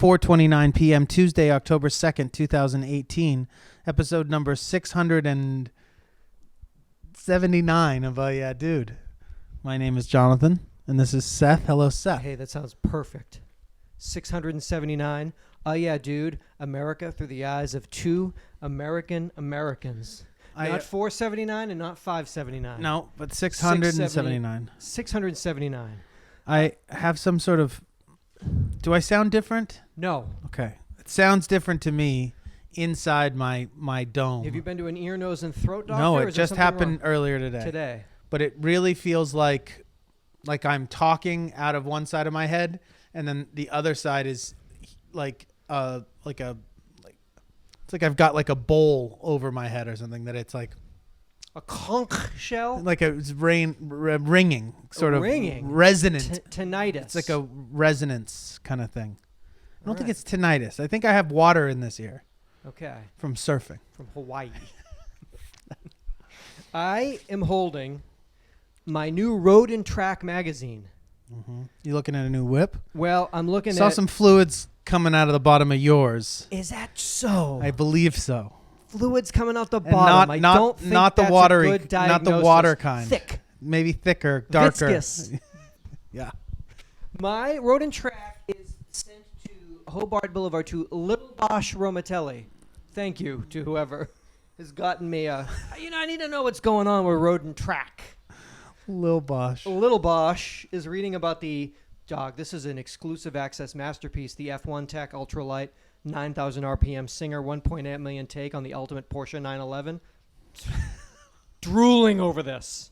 4:29 p.m. Tuesday, October 2nd, 2018. Episode number 679 of UhhYeahDude. My name is Jonathan, and this is Seth. Hello, Seth. Hey, that sounds perfect. 679. UhhYeahDude, America through the eyes of two Americans. Not 479 and not 579. No, but 679. 679. I have some sort of... Do I sound different? No. Okay. It sounds different to me inside my dome. Have you been to an ear, nose, and throat doctor? No, it just happened earlier today. But it really feels like I'm talking out of one side of my head, and then the other side is it's like I've got like a bowl over my head or something, that it's like a conch shell, like it's ringing, sort of resonant tinnitus. It's like a resonance kind of thing. I don't think it's tinnitus. I think I have water in this ear. Okay. From surfing. From Hawaii. I am holding my new Road and Track magazine. Mm-hmm. You looking at a new whip? Well, I'm looking at... Saw some fluids coming out of the bottom of yours. Is that so? I believe so. Fluids coming out the bottom. Not the watery, not the water kind. Thick. Maybe thicker, darker. Viscous. Yeah. My Road and Track is sent to Hobart Boulevard to Little Bosch Romatelli. Thank you to whoever has gotten me I need to know what's going on with Road and Track. Little Bosch. Little Bosch is reading about the dog. This is an exclusive access masterpiece, the F1 Tech Ultralight 9,000 RPM Singer 1.8 million take on the ultimate Porsche 911. Drooling over this.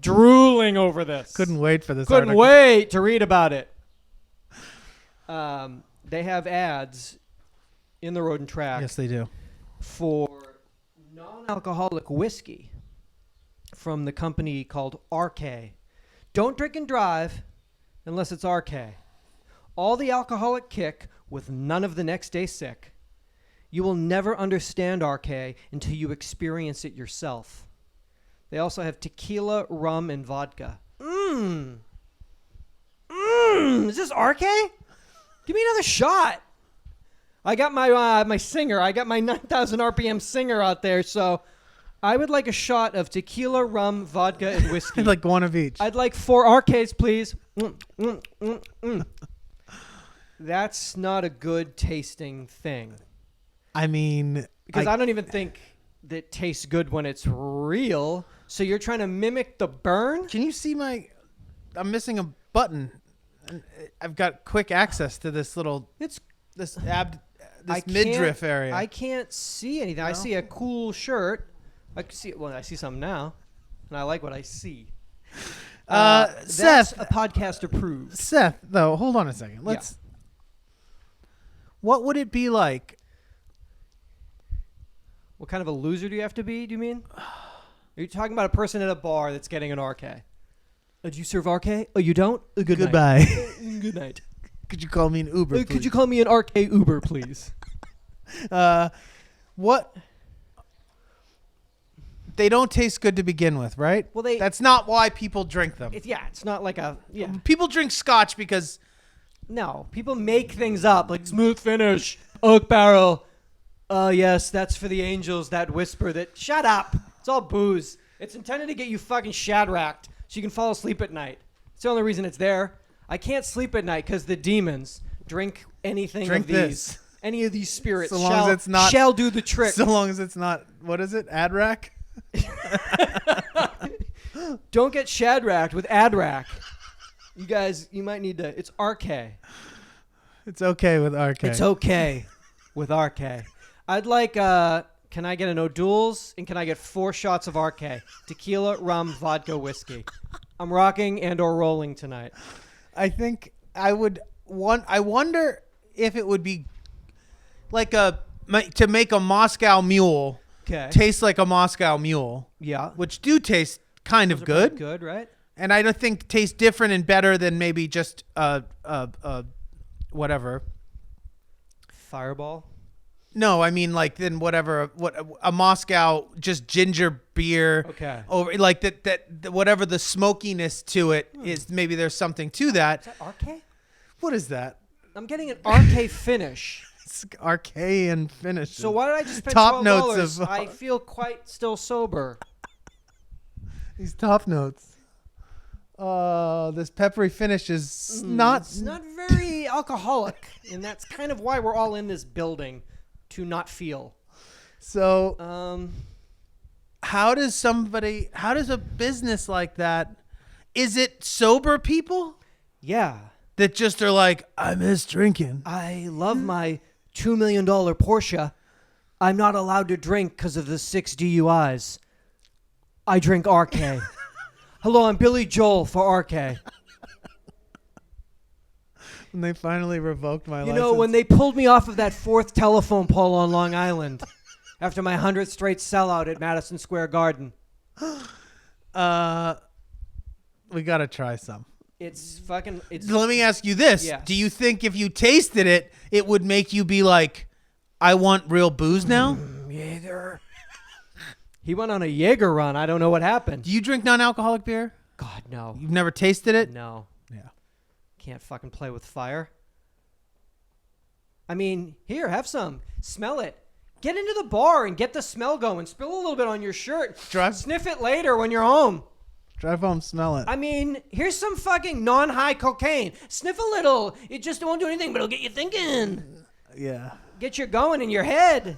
Couldn't wait for this Couldn't article. wait to read about it. They have ads in the Road and Track. Yes, they do. For non-alcoholic whiskey from the company called ArKay. Don't drink and drive unless it's ArKay. All the alcoholic kick with none of the next day sick. You will never understand ArKay until you experience it yourself. They also have tequila, rum, and vodka. Is this ArKay? Give me another shot. I got my Singer. I got my 9,000 RPM Singer out there, so I would like a shot of tequila, rum, vodka, and whiskey. I'd like one of each. I'd like 4 ArKays, please. That's not a good tasting thing. I mean... Because I don't even think that it tastes good when it's real. So you're trying to mimic the burn? Can you see I'm missing a button. I've got quick access to this little... this midriff area. I can't see anything. No? I see a cool shirt. I see something now, and I like what I see. Seth, that's a podcast approved. Seth, though, hold on a second. What would it be like? What kind of a loser do you have to be, do you mean? Are you talking about a person at a bar that's getting an ArKay? Do you serve ArKay? Oh, you don't? Goodbye. Night. Good night. Could you call me an Uber, please? Could you call me an ArKay Uber, please? What? They don't taste good to begin with, right? Well, that's not why people drink them. It's not like a... Yeah. People drink scotch because... No, people make things up, like smooth finish, oak barrel. Oh, yes, that's for the angels, that whisper that... Shut up. It's all booze. It's intended to get you fucking shadracked so you can fall asleep at night. It's the only reason it's there. I can't sleep at night because the demons drink anything of these. Any of these spirits shall do the trick. So long as it's not... What is it? Adrac? Don't get shadracked with Adrac. You guys, you might need to... It's ArKay. It's okay with ArKay. It's okay with ArKay. I'd like... can I get an O'Doul's? And can I get 4 shots of ArKay? Tequila, rum, vodka, whiskey. I'm rocking and or rolling tonight. I think I would want... I wonder if it would be like to make a Moscow Mule taste like a Moscow Mule. Yeah. Which do taste kind of good. Good, right? And I don't think taste different and better than maybe just whatever. Fireball? No, I mean like then whatever a Moscow just ginger beer. Okay. Over like that whatever the smokiness to it is, maybe there's something to that. Is that ArKay? What is that? I'm getting an ArKay finish. It's Archaean finish. So why did I just spend Top $12? notes of I feel quite still sober. These top notes. This peppery finish is not... It's not very alcoholic, and that's kind of why we're all in this building, to not feel. So, how does a business like that, is it sober people? Yeah. That just are like, I miss drinking. I love my $2 million Porsche. I'm not allowed to drink because of the 6 DUIs. I drink ArKay. Hello, I'm Billy Joel for ArKay. When they finally revoked my license. You know, when they pulled me off of that 4th telephone pole on Long Island after my 100th straight sellout at Madison Square Garden. We got to try some. Let me ask you this. Yeah. Do you think if you tasted it, it would make you be like, I want real booze now? Jaeger. He went on a Jaeger run. I don't know what happened. Do you drink non-alcoholic beer? God, no. You've never tasted it? No. Yeah. Can't fucking play with fire. I mean, here, have some. Smell it. Get into the bar and get the smell going. Spill a little bit on your shirt. Sniff it later when you're home. Drive home, smell it. I mean, here's some fucking non-high cocaine. Sniff a little. It just won't do anything, but it'll get you thinking. Yeah. Get you going in your head.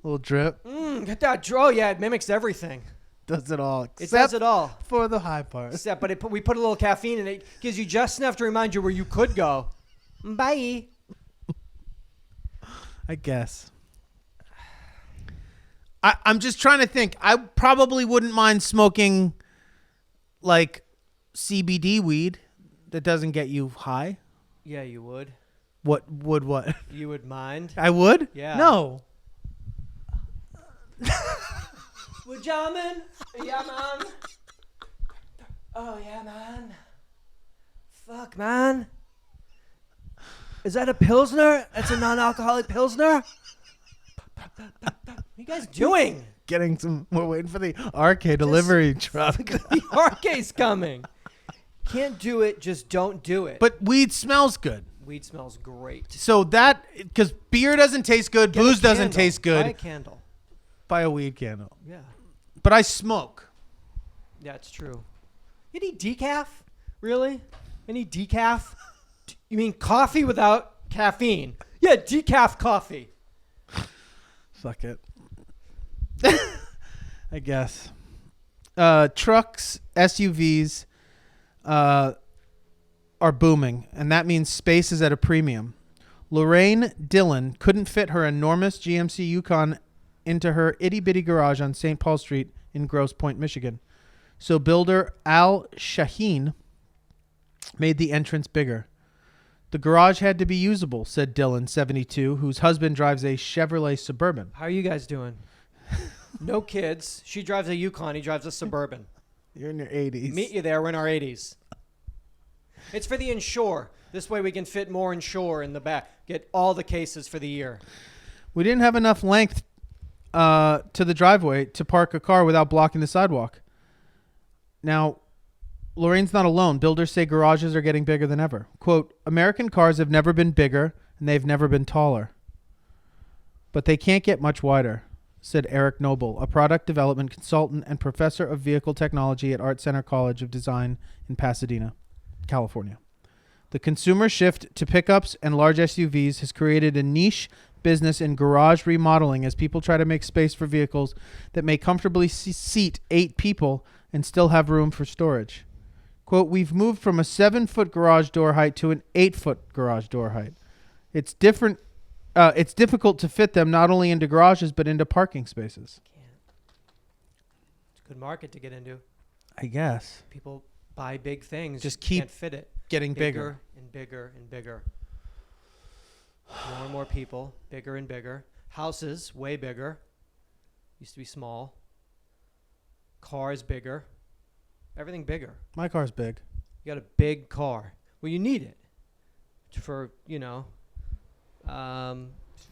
Little drip. Get that draw. Yeah, it mimics everything. Does it all. It does it all. For the high part. Except, but we put a little caffeine in it. Gives you just enough to remind you where you could go. Bye. I guess. I'm just trying to think. I probably wouldn't mind smoking like CBD weed that doesn't get you high. Yeah, you would. What? You would mind? I would? Yeah. No. Would ya, man? Yeah, man. Oh, yeah, man. Fuck, man. Is that a Pilsner? That's a non-alcoholic Pilsner? What are you guys doing? Getting some. We're waiting for the ArKay delivery truck. The ArKay's coming. Can't do it. Just don't do it. But weed smells good. Weed smells great. So that, because beer doesn't taste good, booze doesn't taste good. Buy a candle. Buy a weed candle. Yeah. But I smoke. Yeah, it's true. You need decaf? Really? Any decaf? You mean coffee without caffeine? Yeah, decaf coffee. Fuck it. I guess. Trucks, SUVs are booming, and that means space is at a premium. Lorraine Dillon couldn't fit her enormous GMC Yukon into her itty-bitty garage on St. Paul Street in Grosse Pointe, Michigan. So builder Al Shaheen made the entrance bigger. The garage had to be usable, said Dillon, 72, whose husband drives a Chevrolet Suburban. How are you guys doing? No kids. She drives a Yukon. He drives a Suburban. You're in your 80s. Meet you there. We're in our 80s. It's for the inshore. This way we can fit more inshore in the back. Get all the cases for the year. We didn't have enough length to the driveway to park a car without blocking the sidewalk. Now, Lorraine's not alone. Builders say garages are getting bigger than ever. Quote, American cars have never been bigger and they've never been taller. But they can't get much wider, said Eric Noble, a product development consultant and professor of vehicle technology at Art Center College of Design in Pasadena, California. The consumer shift to pickups and large SUVs has created a niche business in garage remodeling as people try to make space for vehicles that may comfortably seat 8 people and still have room for storage. Quote, we've moved from a 7-foot garage door height to an 8-foot garage door height. It's different. It's difficult to fit them not only into garages, but into parking spaces. It's a good market to get into. I guess. People buy big things. Just keep can't fit it. Getting bigger. And bigger and bigger. More and more people. Bigger and bigger. Houses, way bigger. Used to be small. Cars, bigger. Everything bigger. My car's big. You got a big car. Well, you need it for,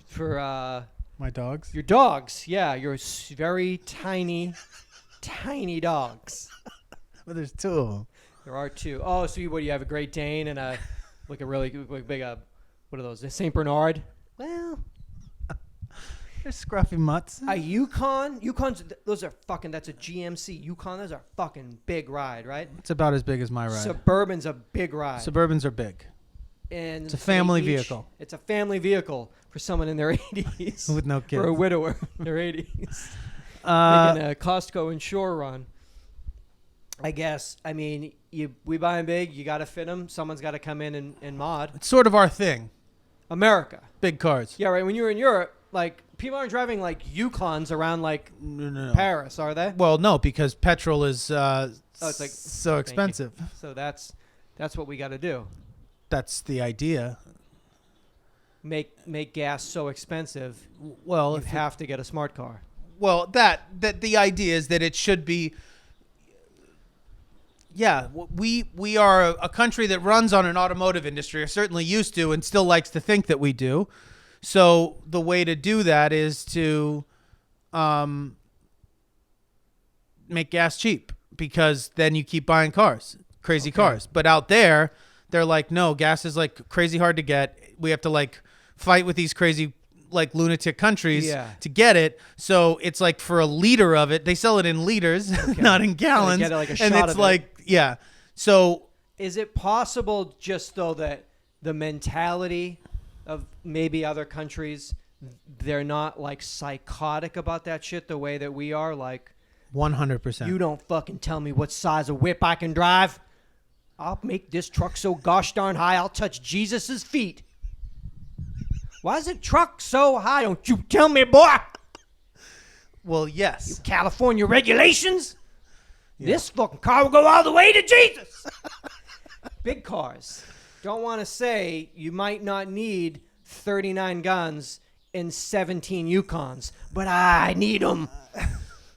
for my dogs. Your dogs, yeah, your very tiny, tiny dogs. But there's 2 of them. There are two. Oh, so what do you have? A Great Dane and a really big what are those? A Saint Bernard? Well, they're scruffy mutts. A Yukon? Yukons, those are fucking, that's a GMC. Yukon, those are fucking big ride, right? It's about as big as my ride. Suburban's a big ride. Suburbans are big. And it's a family vehicle. It's a family vehicle for someone in their 80s. With no kids. For a widower in their 80s. Making a Costco and Shore run. I guess. I mean, we buy them big. You got to fit them. Someone's got to come in and mod. It's sort of our thing. America. Big cars. Yeah, right. When you were in Europe, like, people aren't driving, like, Yukons around, like, no. Paris, are they? Well, no, because petrol is it's like, so expensive. So that's what we got to do. That's the idea. Make gas so expensive. Well, you have to get a smart car. Well, that the idea is that it should be. Yeah, we are a country that runs on an automotive industry, or certainly used to, and still likes to think that we do. So the way to do that is to make gas cheap, because then you keep buying crazy cars. But out there, they're like, no, gas is like crazy hard to get. We have to like fight with these crazy like lunatic countries to get it. So it's like for a liter of it, they sell it in liters, not in gallons. Get it like a and shot it's of like, it. So is it possible just though that the mentality of maybe other countries, they're not like psychotic about that shit the way that we are? Like 100%. You don't fucking tell me what size of whip I can drive. I'll make this truck so gosh darn high I'll touch Jesus's feet. Why is it truck so high? Don't you tell me, boy. Well, yes. You California regulations? Yeah. This fucking car will go all the way to Jesus. Big cars. Don't want to say you might not need 39 guns and 17 Yukons, but I need them.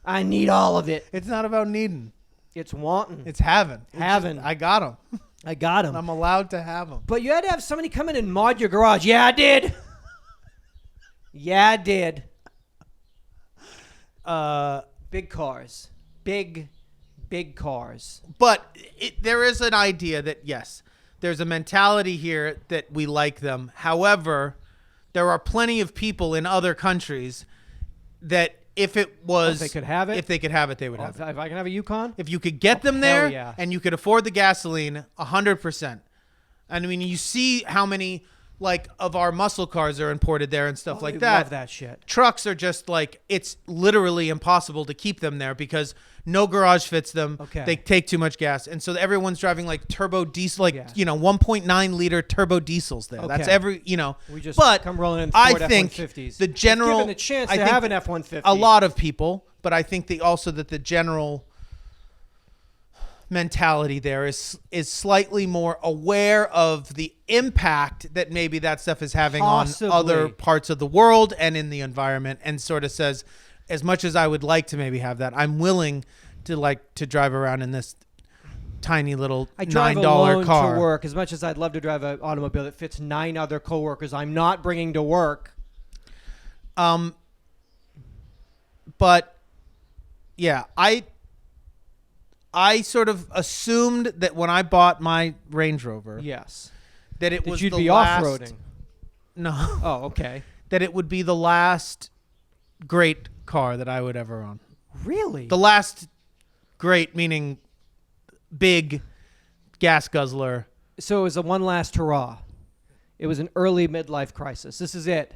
I need all of it. It's not about needing. It's wanting. It's having. I got them. I got them. I'm allowed to have them. But you had to have somebody come in and mod your garage. Yeah, I did. Yeah, I did. Big cars. Big cars. But there is an idea that, yes, there's a mentality here that we like them. However, there are plenty of people in other countries that if it was... If they could have it? They would have it. If I can have a Yukon? If you could get them there and you could afford the gasoline, 100%. I mean, you see how many... like of our muscle cars are imported there and stuff like that. Love that shit. Trucks are just like, it's literally impossible to keep them there because no garage fits them. Okay. They take too much gas. And so everyone's driving like turbo diesel, 1.9 liter turbo diesels there. Okay. That's we just but come rolling in I Ford think F-150s. the general, given the chance to have an F-150. A lot of people, but I think also that the general mentality there is slightly more aware of the impact that maybe that stuff is having on other parts of the world and in the environment, and sort of says, as much as I would like to maybe have that, I'm willing to drive around in this tiny little $9 car. I drive alone to work. As much as I'd love to drive an automobile that fits 9 other coworkers, I'm not bringing to work. But yeah, I sort of assumed that when I bought my Range Rover, yes, that it was you'd the be last, off-roading. No. Oh, okay. That it would be the last great car that I would ever own. Really? The last great, meaning big gas guzzler. So it was a one last hurrah. It was an early midlife crisis. This is it.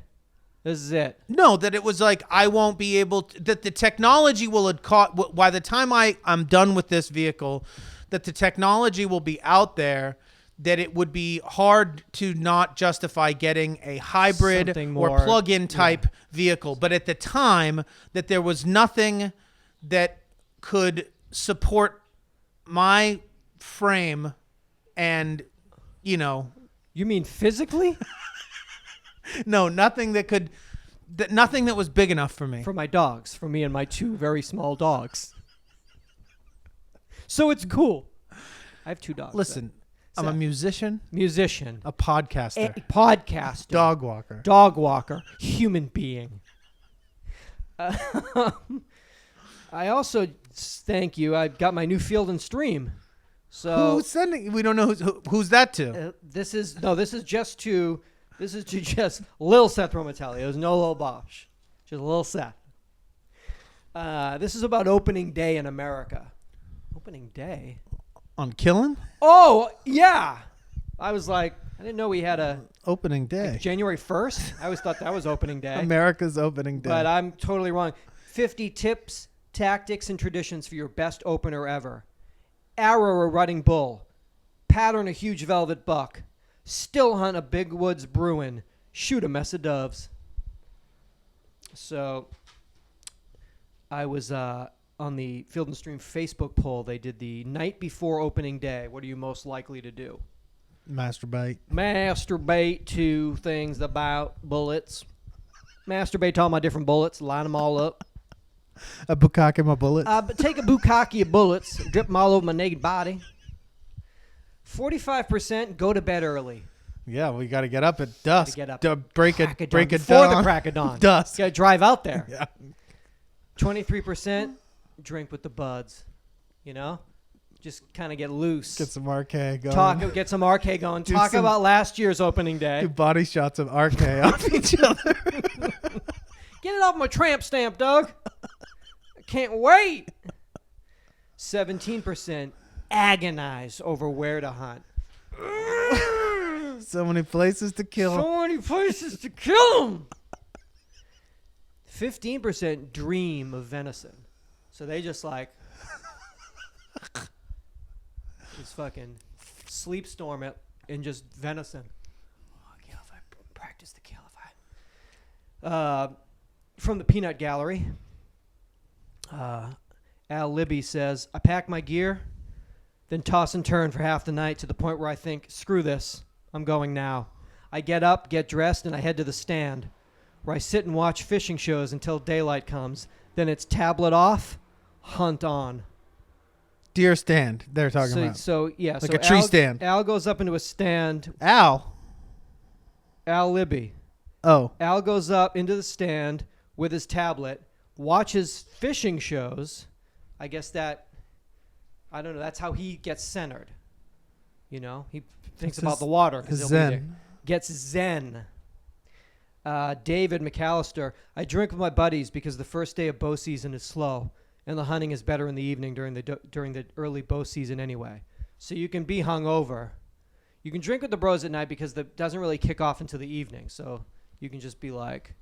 No, that it was like, I won't be able to, that the technology will have caught, by the time I'm done with this vehicle, that the technology will be out there, that it would be hard to not justify getting a hybrid or plug-in type vehicle. But at the time, that there was nothing that could support my frame and, You mean physically? No, nothing that was big enough for me. For my dogs, for me and my 2 very small dogs. So it's cool. I have 2 dogs. Listen, I'm a musician, a podcaster, dog walker, human being. I also thank you. I got my new Field and Stream So who's sending? We don't know who's that to. This is just to Lil Seth Romatelli. There's no Lil Bosch, just Lil Seth. This is about opening day in America. Opening day On Killing? Oh yeah, I was like, I didn't know we had a opening day. Like January 1st. I always thought that was opening day. America's opening day. But I'm totally wrong. 50 tips, tactics, and traditions for your best opener ever. Arrow a rutting bull. Pattern a huge velvet buck. Still hunt a big woods bruin. Shoot a mess of doves. So I was on the Field Stream Facebook poll. They did the night before opening day. What are you most likely to do? Masturbate. Masturbate to things about bullets. Masturbate to all my different bullets. Line them all up. A bukkake my bullets. But take a bukkake of bullets. Drip them all over my naked body. 45% go to bed early. Yeah, we got to get up at dusk. Get up. To break it before dawn. the crack of dawn. Dusk. Got to drive out there. Yeah. 23% drink with the buds. You know? Just kind of get loose. Get some ArKay going. Get some ArKay going. Do Talk about last year's opening day. Do body shots of ArKay off each other. Get it off my tramp stamp, Doug. I can't wait. 17% agonize over where to hunt. So many places to kill. So many places to kill them. 15% dream of venison. So they just like just fucking sleep storm it and just venison. Oh, kill if I practice the kill if I. From the Peanut Gallery, Al Libby says, I pack my gear, then toss and turn for half the night to the point where I think, screw this, I'm going now. I get up, get dressed, and I head to the stand, where I sit and watch fishing shows until daylight comes. Then it's tablet off, hunt on. Deer stand, they're talking about. So, yeah. Like so a tree stand. Al goes up into a stand. Al Libby. Oh. Al goes up into the stand with his tablet, watches fishing shows. I guess I don't know, that's how he gets centered. You know, he thinks about the water. Zen. Gets zen. David McAllister, I drink with my buddies because the first day of bow season is slow, and the hunting is better in the evening during the early bow season anyway. So you can be hungover. You can drink with the bros at night because it doesn't really kick off until the evening. So you can just be like,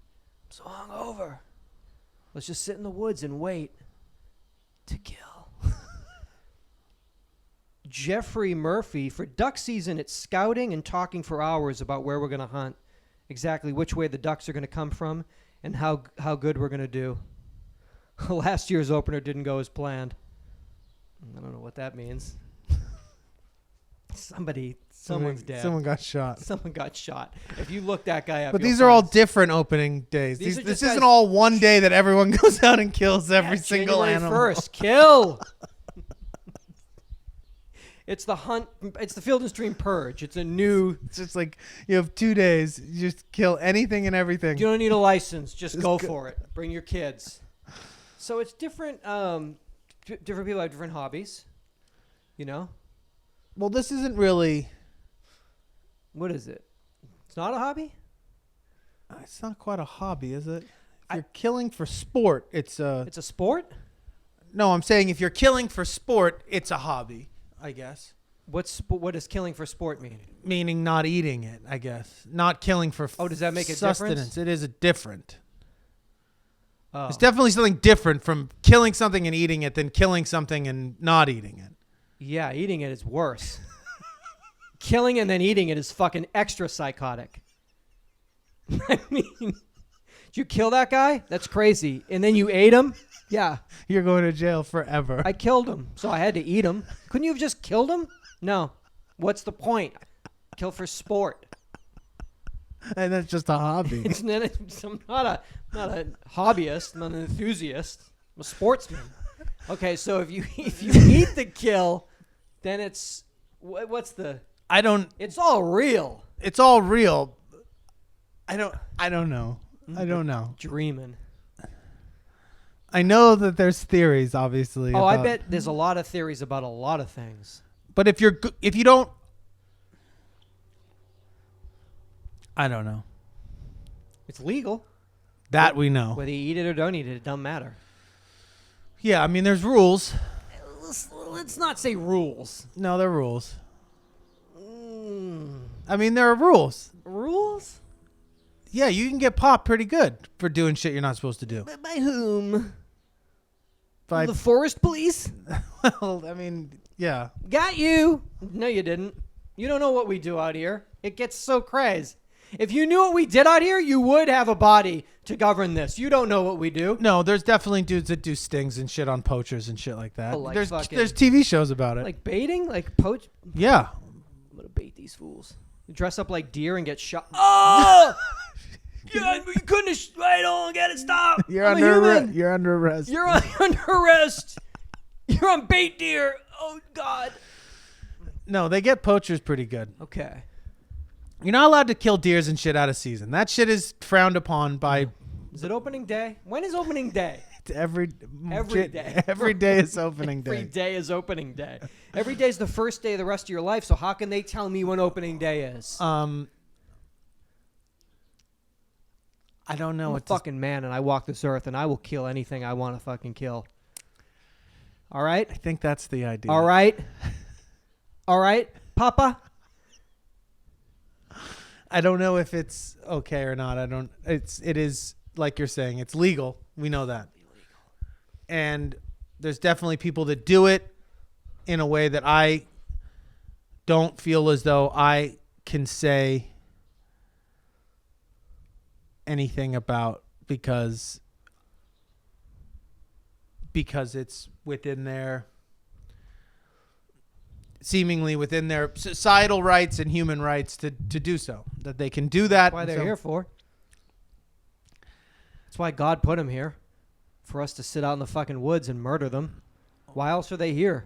I'm so hungover. Let's just sit in the woods and wait to kill. Jeffrey Murphy, for duck season, it's scouting and talking for hours about where we're going to hunt, exactly which way the ducks are going to come from, and how good we're going to do. Last year's opener didn't go as planned. I don't know what that means. Someone's dead. Someone got shot. Someone got shot. If you look that guy up. But these are all different opening days. This isn't all one day that everyone goes out and kills every single January animal. 1st, kill. It's the hunt. It's the Field Stream Purge. It's a new. It's just like you have 2 days. You just kill anything and everything. You don't need a license. Just go for it. Bring your kids. So it's different. Different people have different hobbies. You know. Well, this isn't really. What is it? It's not a hobby? It's not quite a hobby, is it? If you're killing for sport, it's a... It's a sport? No, I'm saying if you're killing for sport, it's a hobby, I guess. What does killing for sport mean? Meaning not eating it, I guess. Not killing for does that make a sustenance. difference? It is a different. Oh. It's definitely something different from killing something and eating it than killing something and not eating it. Yeah, eating it is worse. Killing and then eating it is fucking extra psychotic. I mean, did you kill that guy? That's crazy. And then you ate him? Yeah. You're going to jail forever. I killed him, so I had to eat him. Couldn't you have just killed him? No. What's the point? Kill for sport. And that's just a hobby. I'm not a hobbyist. I'm not an enthusiast. I'm a sportsman. Okay, so if you eat the kill, then it's what's the? I don't. It's all real. It's all real. I don't know. I don't know. Dreaming. I know that there's theories, obviously. Oh, I bet there's a lot of theories about a lot of things. But if you don't, I don't know. It's legal. That we know. Whether you eat it or don't eat it, it doesn't matter. Yeah, I mean, there's rules. Let's not say rules. No, there are rules. I mean, there are rules. Rules? Yeah, you can get popped pretty good for doing shit you're not supposed to do. But by whom? By the forest police? Well, I mean, yeah. Got you. No, you didn't. You don't know what we do out here. It gets so crazy. If you knew what we did out here, you would have a body to govern this. You don't know what we do. No, there's definitely dudes that do stings and shit on poachers and shit like that. Oh, like there's TV shows about it. Like baiting? Like poach? Yeah. I'm going to bait these fools. Dress up like deer and get shot. Oh! Yeah, you couldn't have. Wait, don't get it. Stop. You're under arrest. You're under arrest. You're under arrest. You're on bait deer. Oh, God. No, they get poachers pretty good. Okay. You're not allowed to kill deers and shit out of season. That shit is frowned upon by... Is it opening day? When is opening day? It's every day. Every day is opening day. Every day is opening day. Every day is the first day of the rest of your life, so how can they tell me when opening day is? I don't know. I'm a fucking man, and I walk this earth, and I will kill anything I want to fucking kill. All right? I think that's the idea. All right? All right, Papa? I don't know if it's okay or not. It is like you're saying, it's legal. We know that. And there's definitely people that do it in a way that I don't feel as though I can say anything about because it's seemingly within their societal rights and human rights to do so, that they can do that. That's why they're here for. That's why God put them here, for us to sit out in the fucking woods and murder them. Why else are they here?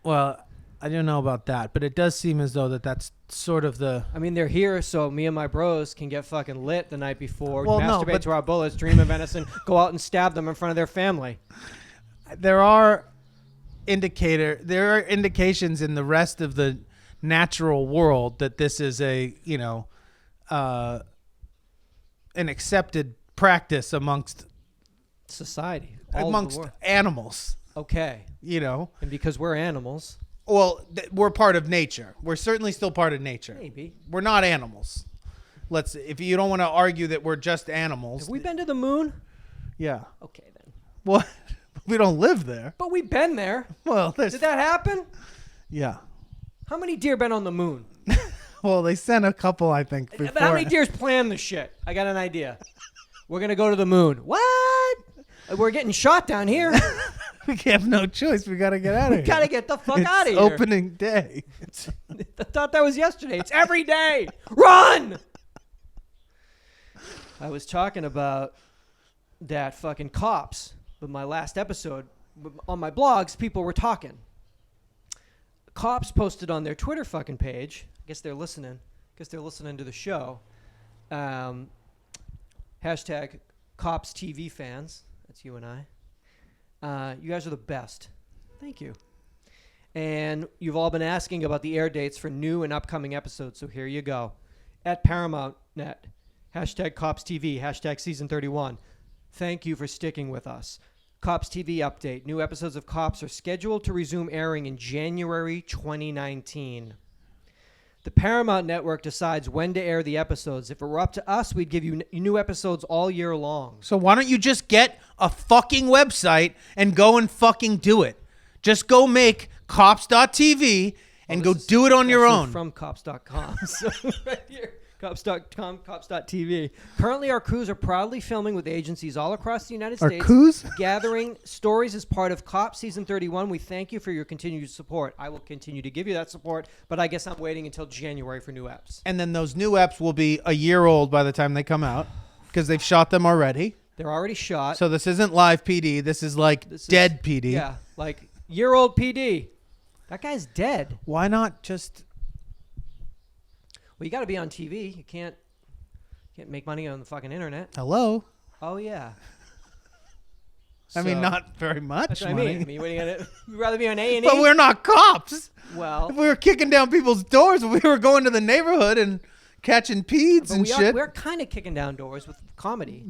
Well, I don't know about that, but it does seem as though that's sort of the... I mean, they're here so me and my bros can get fucking lit the night before, well, masturbate to our bullets, dream of venison, go out and stab them in front of their family. There are indications in the rest of the natural world that this is an accepted practice amongst society, amongst animals. Okay. And because we're animals. Well, we're part of nature. We're certainly still part of nature. Maybe. We're not animals. If you don't want to argue that we're just animals. Have we been to the moon? Yeah. Okay, then. What? We don't live there. But we've been there. Well, did that happen? Yeah. How many deer been on the moon? Well, they sent a couple, I think, before. But how many deers planned this shit? I got an idea. We're going to go to the moon. What? We're getting shot down here. We have no choice. We got to get out of here. We got to get the fuck out of here. It's opening day. I thought that was yesterday. It's every day. Run! I was talking about that fucking cops. But my last episode, on my blogs, people were talking. Cops posted on their Twitter fucking page. I guess they're listening. To the show. Hashtag Cops TV fans. That's you and I. You guys are the best. Thank you. And you've all been asking about the air dates for new and upcoming episodes, so here you go. At Paramount.net. Hashtag Cops TV. Hashtag Season 31. Thank you for sticking with us. Cops TV update. New episodes of Cops are scheduled to resume airing in January 2019. The Paramount Network decides when to air the episodes. If it were up to us, we'd give you new episodes all year long. So why don't you just get a fucking website and go and fucking do it? Just go make cops.tv and go do it on your own. From cops.com. So right here. Cops.com, cops.tv. Currently, our crews are proudly filming with agencies all across the United States. Our crews? Gathering stories as part of Cops Season 31. We thank you for your continued support. I will continue to give you that support, but I guess I'm waiting until January for new eps. And then those new eps will be a year old by the time they come out because they've shot them already. They're already shot. So this isn't live PD. This is like dead PD. Yeah, like year-old PD. That guy's dead. Why not just... Well, you got to be on TV. You can't make money on the fucking internet. Hello? Oh, yeah. I mean, not very much That's what money. I mean, what are you gonna, you'd rather be on A&E? But we're not cops. Well, if we were kicking down people's doors, we were going to the neighborhood and catching peds and shit. We're kind of kicking down doors with comedy.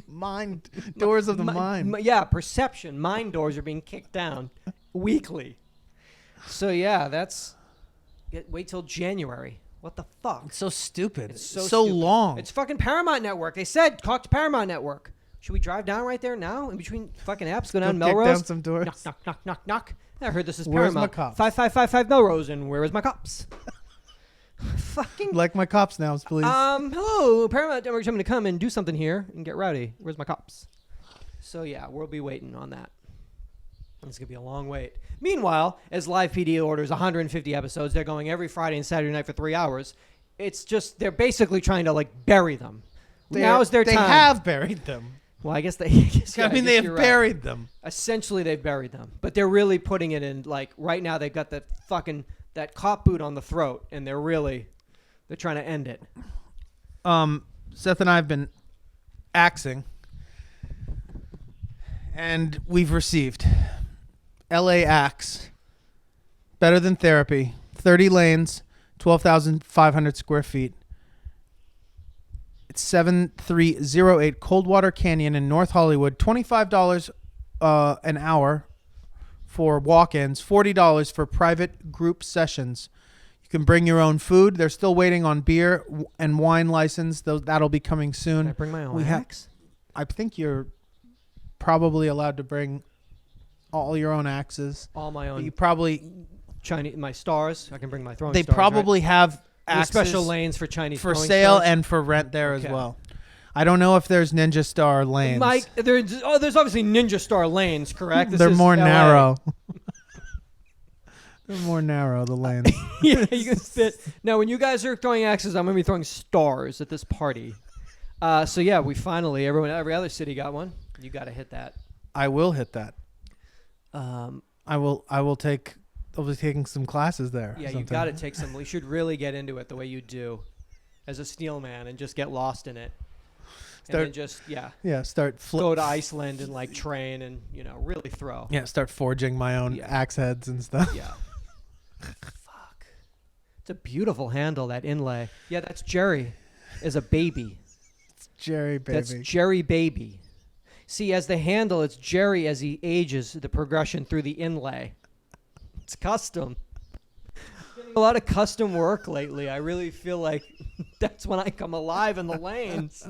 Mind doors of the mind. Yeah, perception. Mind doors are being kicked down weekly. So yeah, wait till January. What the fuck? It's so stupid. It's so stupid. long. It's fucking Paramount Network. They said talk to Paramount Network. Should we drive down right there now in between fucking apps? Go down Melrose. Kick down some doors. Knock, knock, knock, knock, knock. I heard this is Where's Paramount. my cops? 5555 Melrose, and where is my cops? Fucking. Like my cops now, please. Hello, Paramount Network's going to come and do something here and get rowdy. Where's my cops? So yeah, we'll be waiting on that. It's gonna be a long wait. Meanwhile, as Live PD orders 150 episodes, they're going every Friday and Saturday night for 3 hours. It's just they're basically trying to like bury them. Now's their time. They have buried them. Well, I guess they. They have buried them. Essentially, they've buried them, but they're really putting it in. Like right now, they've got that cop boot on the throat, and they're trying to end it. Seth and I have been axing, and we've received LA Axe, better than therapy, 30 lanes, 12,500 square feet. It's 7308 Coldwater Canyon in North Hollywood. $25 an hour for walk-ins, $40 for private group sessions. You can bring your own food. They're still waiting on beer and wine license. That'll be coming soon. Can I bring my own axe? I think you're probably allowed to bring all your own axes. All my own. You probably my stars. I can bring my throwing They stars, probably right? have axes special lanes for Chinese for throwing sale stars? and for rent there as well. I don't know if there's Ninja Star lanes. Mike, there's obviously Ninja Star lanes, correct? They're more narrow. They're more narrow, the lanes. Yeah, you can fit. Now, when you guys are throwing axes, I'm going to be throwing stars at this party. So yeah, we finally, every other city got one. You got to hit that. I will hit that. I'll be taking some classes there. Yeah, you got to take some. We should really get into it the way you do as a steel man and just get lost in it. And then just, go to Iceland and like train and, really throw. Yeah, start forging my own axe heads and stuff. Yeah. Fuck. It's a beautiful handle, that inlay. Yeah, that's Jerry as a baby. It's Jerry Baby. That's Jerry Baby. See, as the handle, it's Jerry as he ages, the progression through the inlay. It's custom. Getting a lot of custom work lately. I really feel like that's when I come alive in the lanes.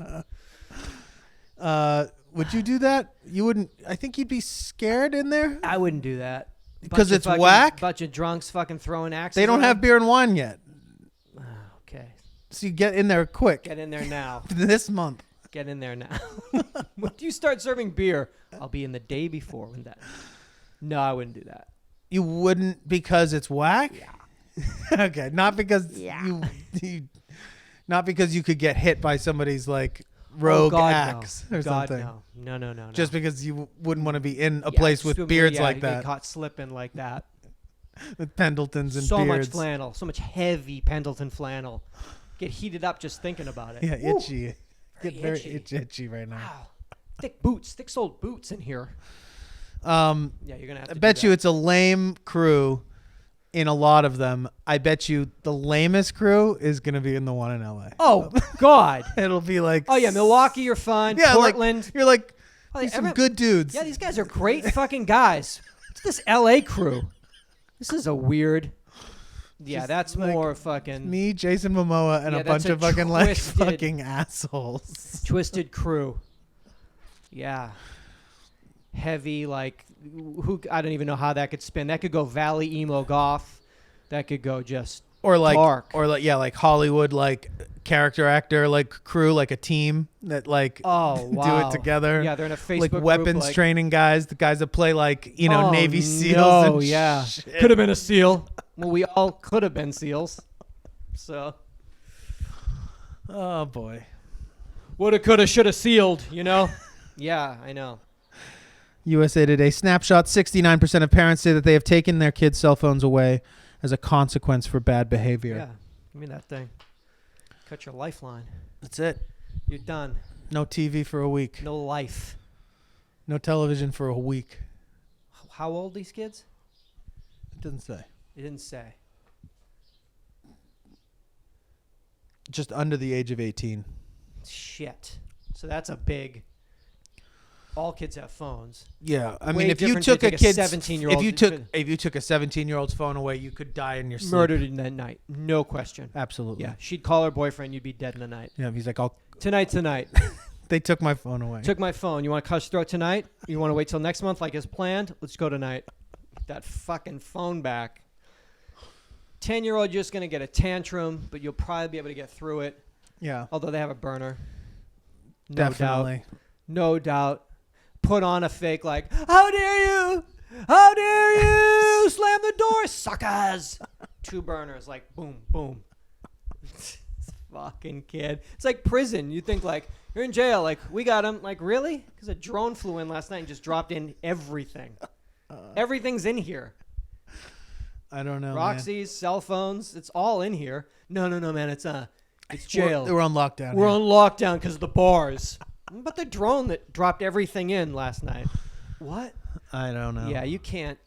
Would you do that? You wouldn't. I think you'd be scared in there. I wouldn't do that. Because it's whack? Bunch of drunks fucking throwing axes. They don't have beer and wine yet. Okay. So you get in there quick. Get in there now. This month. Get in there now. When you start serving beer, I'll be in the day before when that. No, I wouldn't do that. You wouldn't because it's whack? Yeah. Okay. Not because not because you could get hit by somebody's like rogue axe or something. No. Just because you wouldn't want to be in a place with beards like that. Get caught slipping like that. With Pendletons and so beards. Much flannel. So much heavy Pendleton flannel. Get heated up just thinking about it. Yeah, itchy. Get very itchy right now. Wow. Thick-soled boots in here. Yeah, you're gonna have to. I bet you it's a lame crew in a lot of them. I bet you the lamest crew is gonna be in the one in LA. Oh God. It'll be like, oh yeah, Milwaukee, you're fine. Yeah, Portland, like, you're like some good dudes. Yeah, these guys are great fucking guys. What's this LA crew? This is a weird. Yeah, that's like more fucking me, Jason Momoa, and a bunch of fucking like fucking assholes. Twisted crew. Yeah. Heavy, like who? I don't even know how that could spin. That could go Valley emo goth. That could go just dark. like Hollywood, like character actor, like crew, like a team that like do it together. Yeah, they're in a Facebook like group, weapons training guys, the guys that play like Navy SEALs. Oh yeah, could have been a SEAL. Well, we all could have been SEALs. So. Oh boy. Woulda, coulda, shoulda sealed. Yeah, I know. USA Today Snapshots. 69% of parents say that they have taken their kids' cell phones away as a consequence for bad behavior. Yeah, give me that thing. Cut your lifeline. That's it. You're done. No TV for a week. No life. No television for a week. How old these kids? It doesn't say. It didn't say. Just under the age of 18. Shit. So that's a big. All kids have phones. Yeah, I Way mean, if you different took to a take kid's, 17-year-old, if you took a 17-year-old's phone away, you could die in your sleep. Murdered in that night, no question. Absolutely. Yeah, she'd call her boyfriend. You'd be dead in the night. Yeah, he's like, "I'll." Tonight. They took my phone away. Took my phone. You want to cut his throat tonight? You want to wait till next month like as planned? Let's go tonight. That fucking phone back. 10-year-old, you're just going to get a tantrum, but you'll probably be able to get through it. Yeah. Although they have a burner. Definitely. No doubt. Put on a fake like, how dare you? How dare you? Slam the door, suckers. 2 burners, like, boom, boom. Fucking kid. It's like prison. You think like, you're in jail. Like, we got him. Like, really? Because a drone flew in last night and just dropped in everything. Everything's in here. I don't know, Roxy's, cell phones. It's all in here. No, man. It's jail. We're on lockdown. We're on lockdown because of the bars. But the drone that dropped everything in last night. What? I don't know. Yeah, you can't.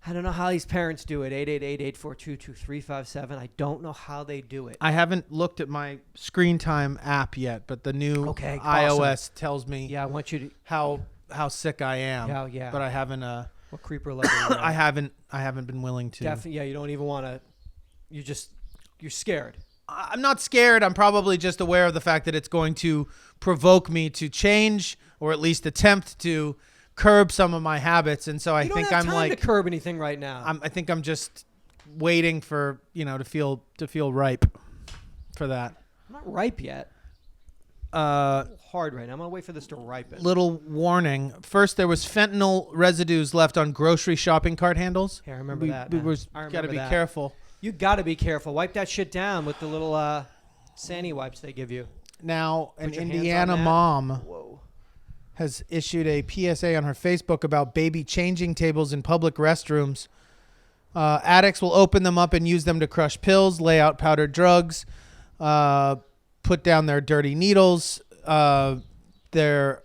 I don't know how these parents do it. 888-842-2357. I don't know how they do it. I haven't looked at my screen time app yet, but the new iOS awesome. tells me Yeah, I want you to. how sick I am. Yeah. But I haven't. What creeper level? I haven't been willing to. Definitely. Yeah, you don't even want to. You're scared. I'm not scared. I'm probably just aware of the fact that it's going to provoke me to change, or at least attempt to curb some of my habits. And so I think I'm like to curb anything right now. I think I'm just waiting for to feel ripe for that. I'm not ripe yet. Hard right now. I'm gonna wait for this to ripen. Little warning. First, there was fentanyl residues left on grocery shopping cart handles. Yeah, I remember that. We got to be careful. You got to be careful. Wipe that shit down with the little Sandy wipes they give you. Now, an Indiana mom has issued a PSA on her Facebook about baby changing tables in public restrooms. Addicts will open them up and use them to crush pills, lay out powdered drugs, put down their dirty needles, their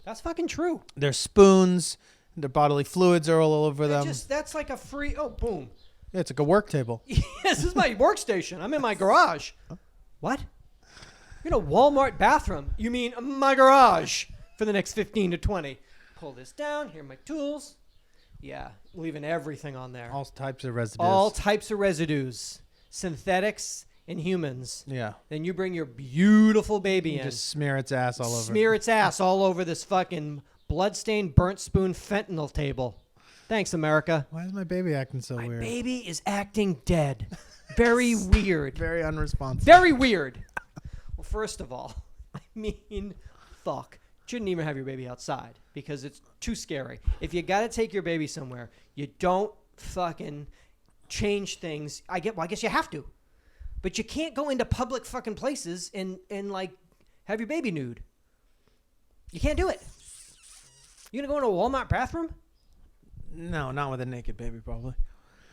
That's fucking true. Their spoons, their bodily fluids are all over them. That's like a free. Oh, boom. Yeah, it's like a work table. Yes, this is my workstation. I'm in my garage. What? You're in a Walmart bathroom. You mean my garage for the next 15 to 20. Pull this down. Here are my tools. Yeah, leaving everything on there. All types of residues. All types of residues. Synthetics and humans. Yeah. Then you bring your beautiful baby in. Just smear its ass all over. Smear its ass all over this fucking bloodstained, burnt spoon fentanyl table. Thanks, America. Why is my baby acting so weird? My baby is acting dead. Very weird. Very unresponsive. Very weird. Well, first of all, I mean, fuck. Shouldn't even have your baby outside because it's too scary. If you got to take your baby somewhere, you don't fucking change things. I guess you have to. But you can't go into public fucking places and like have your baby nude. You can't do it. You gonna go in a Walmart bathroom? No, not with a naked baby, probably.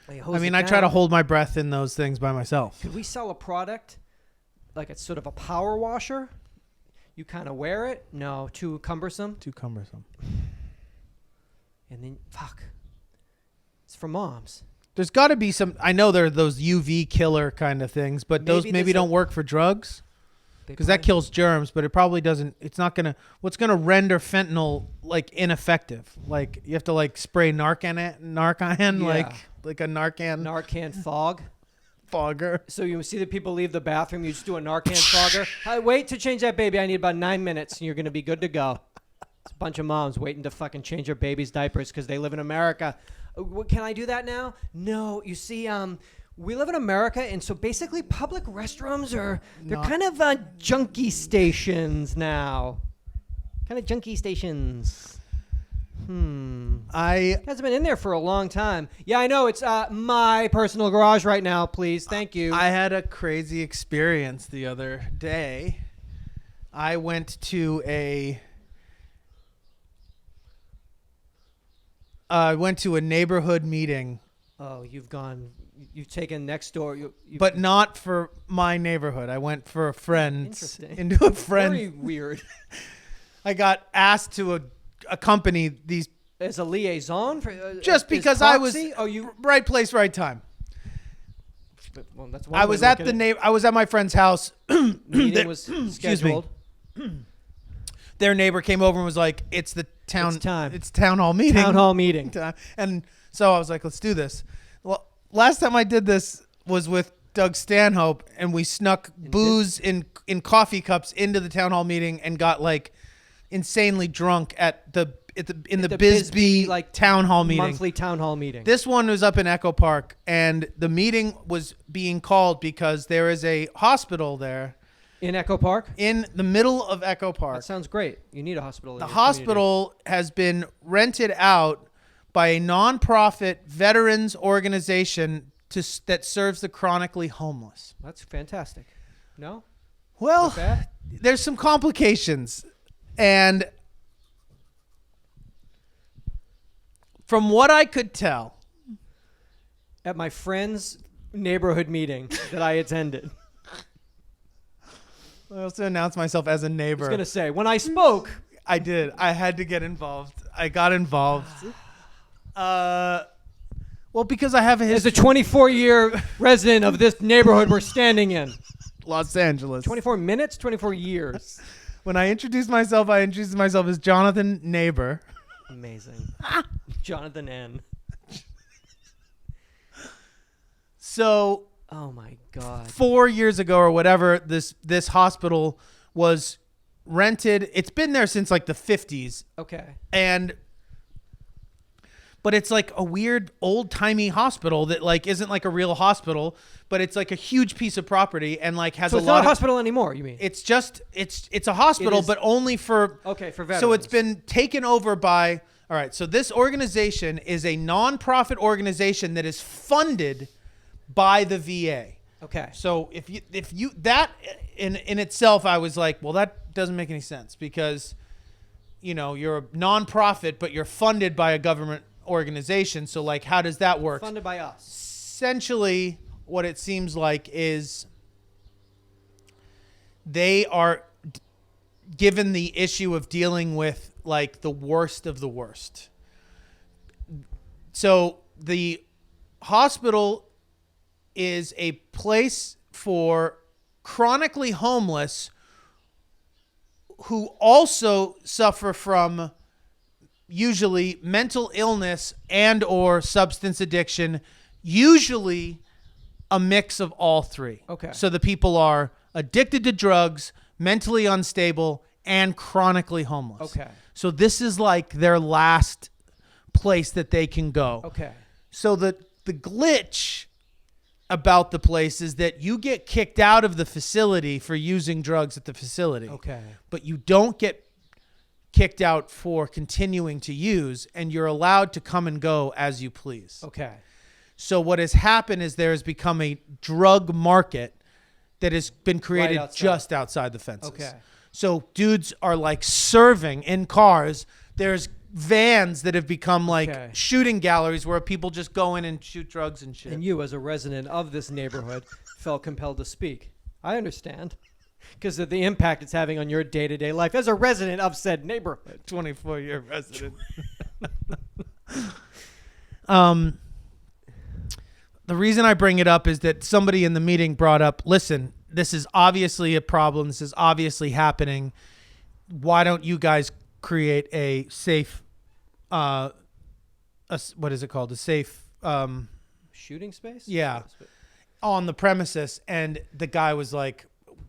I mean, I try to hold my breath in those things by myself. Could we sell a product like it's sort of a power washer? You kind of wear it? No, too cumbersome? Too cumbersome. And then, fuck. It's for moms. There's got to be some. I know there are those UV killer kind of things, but those maybe don't work for drugs. Because that kills germs, but it probably doesn't. It's not gonna. What's gonna render fentanyl like ineffective? Like you have to like spray Narcan, yeah. like a Narcan. Narcan fogger. So you see the people leave the bathroom. You just do a Narcan fogger. Wait to change that baby. I need about 9 minutes, and you're gonna be good to go. It's a bunch of moms waiting to fucking change their baby's diapers because they live in America. Can I do that now? No. You see, we live in America, and so basically public restrooms they're kind of junkie stations now. Kind of junkie stations. You guys have been in there for a long time. Yeah, I know. It's my personal garage right now, please. Thank you. I had a crazy experience the other day. I went to a neighborhood meeting. Oh, you've taken next door. But not for my neighborhood. I went for a friend. Interesting. Into a friend. Very weird. I got asked to accompany these as a liaison for just because I was right place, right time. Well, that's one I was at I was at my friend's house. Meeting was scheduled. Their neighbor came over and was like, "It's the town. It's time. It's town hall meeting. Town hall meeting." And so I was like, "Let's do this." Well, last time I did this was with Doug Stanhope, and we snuck booze in coffee cups into the town hall meeting and got like insanely drunk at the Bisbee like town hall meeting, monthly town hall meeting. This one was up in Echo Park, and the meeting was being called because there is a hospital there in Echo Park, in the middle of Echo Park. That sounds great. You need a hospital. The hospital has been rented out by a nonprofit veterans organization that serves the chronically homeless. That's fantastic. No? Well, there's some complications. And from what I could tell, at my friend's neighborhood meeting that I attended, I also announced myself as a neighbor. I was going to say, when I spoke. I did. I had to get involved. I got involved. Well, because I have a history. As a 24-year resident of this neighborhood we're standing in. Los Angeles. 24 minutes? 24 years. When I introduced myself as Jonathan Neighbor. Amazing. Jonathan N. So, oh my God. 4 years ago or whatever, this hospital was rented. It's been there since like the 50s. Okay. But it's like a weird old-timey hospital that like isn't like a real hospital, but it's like a huge piece of property and like has so a it's lot not of a hospital anymore, you mean? It's just it's a hospital, but only for for veterans. So it's been taken over by all right. So this organization is a non-profit organization that is funded by the VA. Okay. So if you that in itself, I was like, well, that doesn't make any sense because you're a non-profit, but you're funded by a government organization. So like, how does that work? Funded by us. Essentially, what it seems like is they are given the issue of dealing with like the worst of the worst. So the hospital is a place for chronically homeless who also suffer from usually mental illness and or substance addiction, usually a mix of all three. Okay. So the people are addicted to drugs, mentally unstable, and chronically homeless. Okay. So this is like their last place that they can go. Okay. So the glitch about the place is that you get kicked out of the facility for using drugs at the facility. Okay. But you don't get kicked out for continuing to use, and you're allowed to come and go as you please. Okay. So what has happened is there has become a drug market that has been created just outside the fences. Okay. So dudes are like serving in cars. There's vans that have become like shooting galleries where people just go in and shoot drugs and shit. And you, as a resident of this neighborhood, felt compelled to speak. I understand. Because of the impact it's having on your day-to-day life as a resident of said neighborhood. 24-year resident. The reason I bring it up is that somebody in the meeting brought up, listen, this is obviously a problem. This is obviously happening. Why don't you guys create a safe, what is it called? A safe... shooting space? Yeah. On the premises. And the guy was like,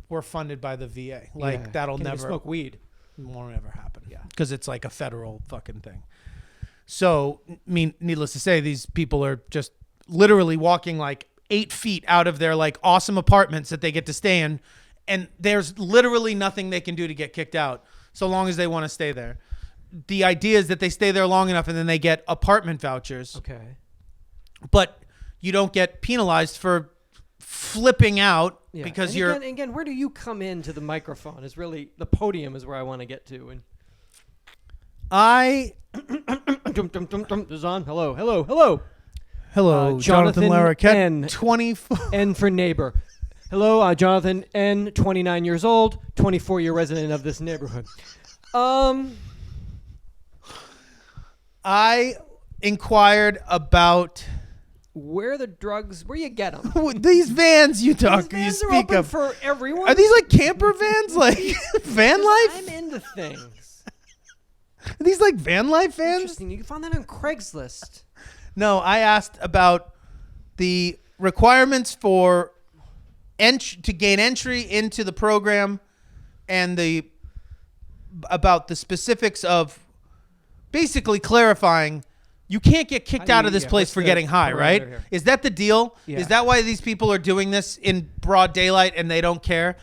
we're funded by the VA. Like that'll never smoke weed. Won't ever happen. Yeah. Because it's like a federal fucking thing. So, needless to say, these people are just literally walking like 8 feet out of their like awesome apartments that they get to stay in. And there's literally nothing they can do to get kicked out so long as they want to stay there. The idea is that they stay there long enough and then they get apartment vouchers. Okay. But you don't get penalized for flipping out because and you're again, where do you come into the microphone? Is really the podium is where I want to get to. And this is on. Hello, Jonathan Larroquette, N 24 N for neighbor. Hello, Jonathan N 29 years old, 24-year resident of this neighborhood. I inquired about where the drugs, where you get them. these vans you These vans are open for everyone. Are these like camper vans, like van life? I'm into things. Are these like van life vans? Interesting. You can find that on Craigslist. No, I asked about the requirements for to gain entry into the program, and about the specifics of basically clarifying you can't get kicked out of this place for getting high, right? Here? Is that the deal? Yeah. Is that why these people are doing this in broad daylight and they don't care?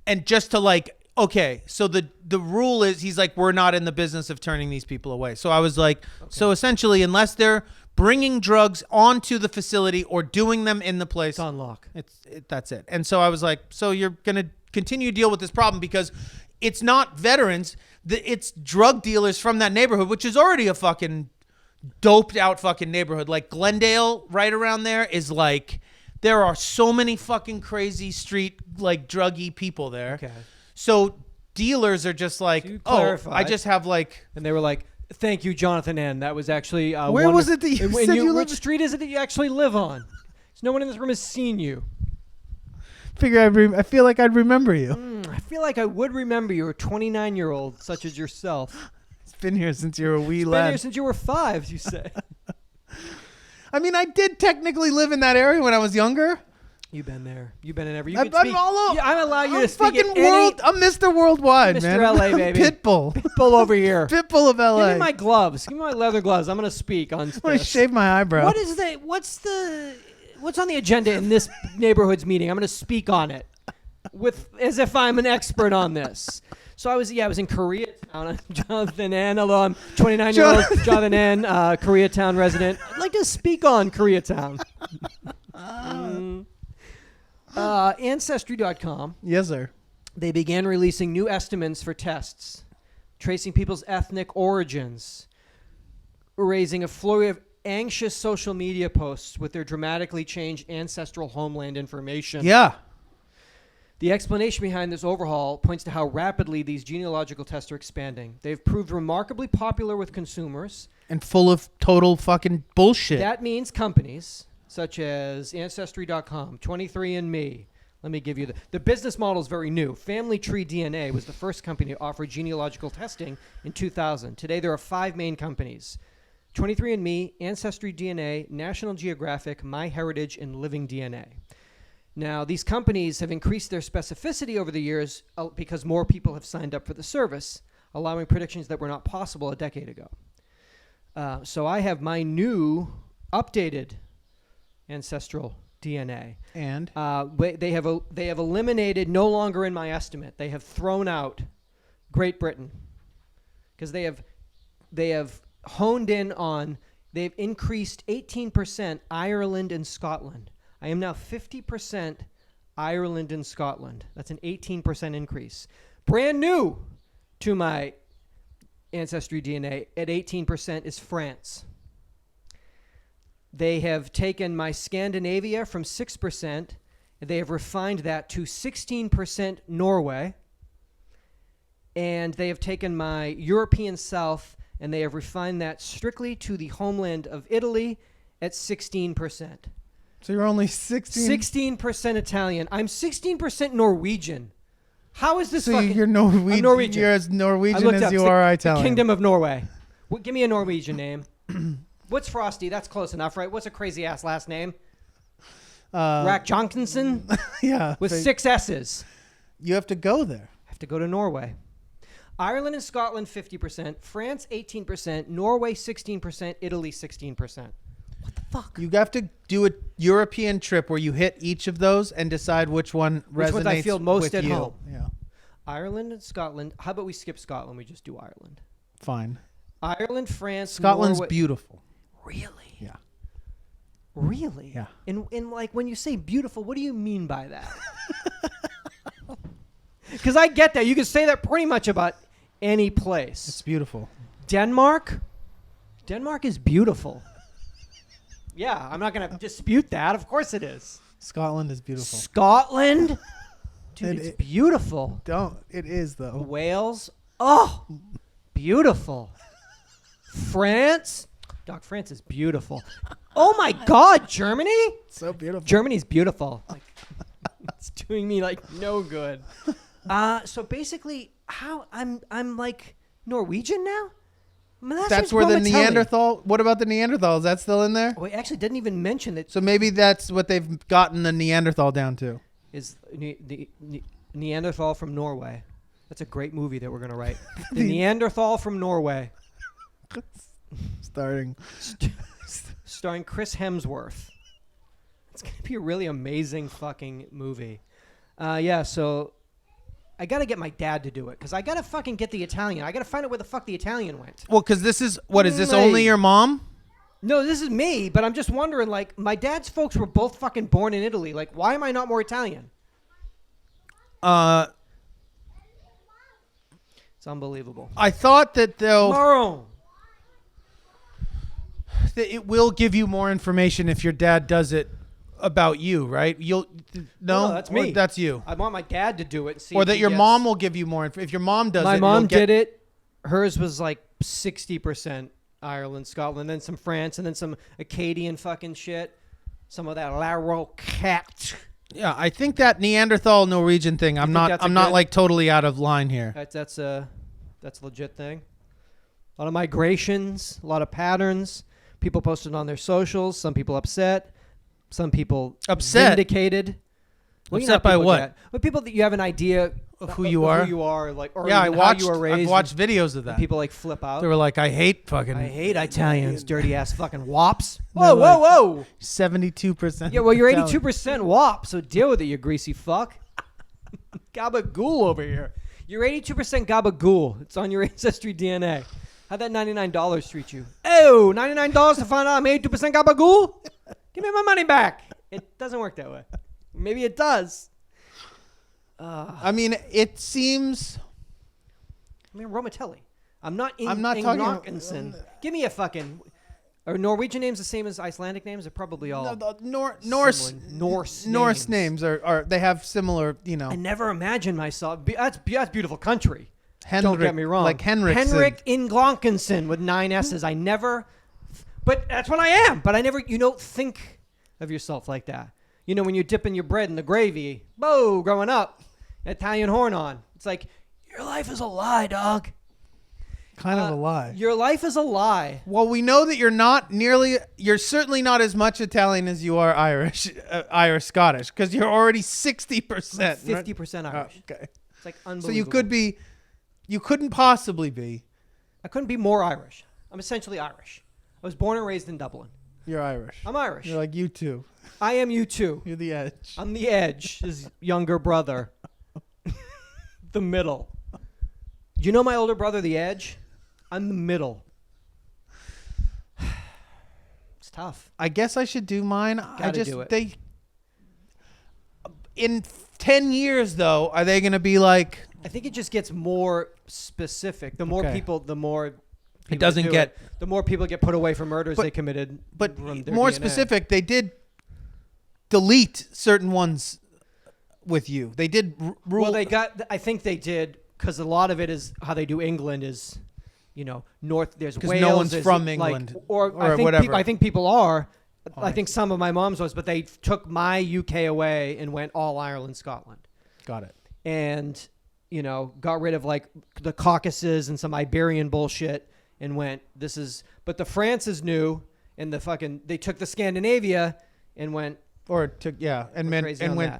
And just to like, okay, so the rule is, he's like, we're not in the business of turning these people away. So I was like, so essentially, unless they're bringing drugs onto the facility or doing them in the place, it's on lock. That's it. And so I was like, so you're going to continue to deal with this problem because it's not veterans, it's drug dealers from that neighborhood, which is already a fucking doped out fucking neighborhood. Like Glendale right around there is like, there are so many fucking crazy street like druggy people there. Okay. So dealers are just like, I just have like, and they were like, thank you, Jonathan N. That was actually where was it that you said you which street is it that you actually live on? So no one in this room has seen you. I feel like I'd remember you. I feel like I would remember you, a 29-year-old such as yourself. It's been here since you were a wee lad. It's been here since you were 5, you say. I mean, I did technically live in that area when I was younger. You've been there. You've been in every. I'm all over. Yeah, I'm allowing you to speak fucking at world. I'm Mr. Worldwide, man. Mr. LA, baby. Pitbull. Pitbull over here. Pitbull of LA. Give me my gloves. Give me my leather gloves. I'm gonna speak on. I'm gonna shave my eyebrow. What's on the agenda in this neighborhood's meeting? I'm gonna speak on it, as if I'm an expert on this. So I was in Koreatown. Jonathan N. Hello, I'm 29-year-old Jonathan N. Koreatown resident. I'd like to speak on Koreatown. Ancestry.com. Yes, sir. They began releasing new estimates for tests, tracing people's ethnic origins, raising a flurry of anxious social media posts with their dramatically changed ancestral homeland information. Yeah. The explanation behind this overhaul points to how rapidly these genealogical tests are expanding. They've proved remarkably popular with consumers. And full of total fucking bullshit. That means companies such as Ancestry.com, 23andMe. Let me give you the business model is very new. Family Tree DNA was the first company to offer genealogical testing in 2000. Today, there are 5 main companies: 23andMe, Ancestry DNA, National Geographic, MyHeritage, and Living DNA. Now, these companies have increased their specificity over the years because more people have signed up for the service, allowing predictions that were not possible a decade ago. So I have my new updated ancestral DNA, and they have eliminated, no longer in my estimate, they have thrown out Great Britain because they have honed in on, they've increased 18% Ireland and Scotland. I am now 50% Ireland and Scotland. That's an 18% increase. Brand new to my Ancestry DNA at 18% is France. They have taken my Scandinavia from 6%, and they have refined that to 16% Norway. And they have taken my European South, and they have refined that strictly to the homeland of Italy at 16%. So you're only 16% Italian. I'm 16% Norwegian. How is this so fucking... you're Norwegian. I'm Norwegian. You're as Norwegian as you are Italian. The Kingdom of Norway. Well, give me a Norwegian name. What's Frosty? That's close enough, right? What's a crazy-ass last name? Rack Jonkinson? Yeah. With 6 S's. You have to go there. I have to go to Norway. Ireland and Scotland, 50%. France, 18%. Norway, 16%. Italy, 16%. What the fuck? You have to do a European trip where you hit each of those and decide which one resonates with you. Which one I feel most at home. Yeah. Ireland and Scotland. How about we skip Scotland? We just do Ireland. Fine. Ireland, France, Scotland's Norway. Beautiful. Really? Yeah. Really? Yeah. And like when you say beautiful, what do you mean by that? Because I get that. You can say that pretty much about any place. It's beautiful. Denmark? Denmark is beautiful. Yeah, I'm not going to dispute that. Of course it is. Scotland is beautiful. Scotland? Dude, it's beautiful. It is, though. Wales? Oh, beautiful. France? Dog, France is beautiful. Oh my God, Germany? So beautiful. Germany's beautiful. Like, it's doing me like no good. So basically, how I'm like Norwegian now? I mean, that's where the Neanderthal. What about the Neanderthal? Is that still in there? We actually didn't even mention that. So maybe that's what they've gotten the Neanderthal down to. Is the Neanderthal from Norway? That's a great movie that we're gonna write. The Neanderthal from Norway. Starring Chris Hemsworth. It's gonna be a really amazing fucking movie. Yeah. So I gotta get my dad to do it because I gotta fucking get the Italian. I gotta find out where the fuck the Italian went. Well, because this is is this only your mom? No, this is me. But I'm just wondering, like, my dad's folks were both fucking born in Italy. Like, why am I not more Italian? It's unbelievable. I thought that Maroon. that it will give you more information if your dad does it about you, right? No, that's me. That's you. I want my dad to do it. And see or if that he your gets... mom will give you more information. If your mom does my it, mom did it. Hers was like 60% Ireland, Scotland, then some France, and then some Acadian fucking shit. Some of that Larroquette. Yeah, I think that Neanderthal Norwegian thing. I'm not like totally out of line here. That's a legit thing. A lot of migrations, a lot of patterns. People posted on their socials. Some people upset. Some people vindicated. Well, upset by what? But people that you have an idea of who you are. Who you are, like, or yeah, how you were raised. I've watched videos of that. People like flip out. They were like, I hate Italians, dirty ass fucking wops. Whoa, whoa, whoa. 72%. Yeah, well, you're 82% wop, so deal with it, you greasy fuck. Gabagool over here. You're 82% gabagool. It's on your ancestry DNA. How'd that $99 treat you? Oh, $99 to find out I'm 82% gabagool? Give me my money back. It doesn't work that way. Maybe it does. I mean, it seems... Romatelli. I'm not talking... Give me a fucking... Are Norwegian names the same as Icelandic names? They're probably all... Norse names are they have similar, I never imagined myself... That's beautiful country. Henrik, don't get me wrong. Like Henrik Inglonkensen with 9 S's. I never... But that's what I am. But I never, think of yourself like that. When you're dipping your bread in the gravy, growing up, Italian horn on. It's like, your life is a lie, dog. Kind of a lie. Your life is a lie. Well, we know that you're certainly not as much Italian as you are Irish Scottish, because you're already 60%. 50% Irish. Oh, okay. It's like unbelievable. So you couldn't possibly be. I couldn't be more Irish. I'm essentially Irish. I was born and raised in Dublin. You're Irish. I'm Irish. You're like you too. I am you too. You're the edge. I'm the edge, his younger brother. The middle. Do you know my older brother, the edge? I'm the middle. It's tough. I guess I should do mine. Do it. In 10 years, though, are they going to be like... I think it just gets more specific. The more people, the more... It doesn't get... The more people get put away for murders they committed. But more specific, they did delete certain ones with you. They did rule... Well, I think they did, because a lot of it is how they do England is, north, there's Wales. Because no one's from England. Or whatever. I think people are. I think some of my mom's was, but they took my UK away and went all Ireland, Scotland. Got it. And, got rid of like the Caucasus and some Iberian bullshit and went, but the France is new, and they took the Scandinavia and went. Went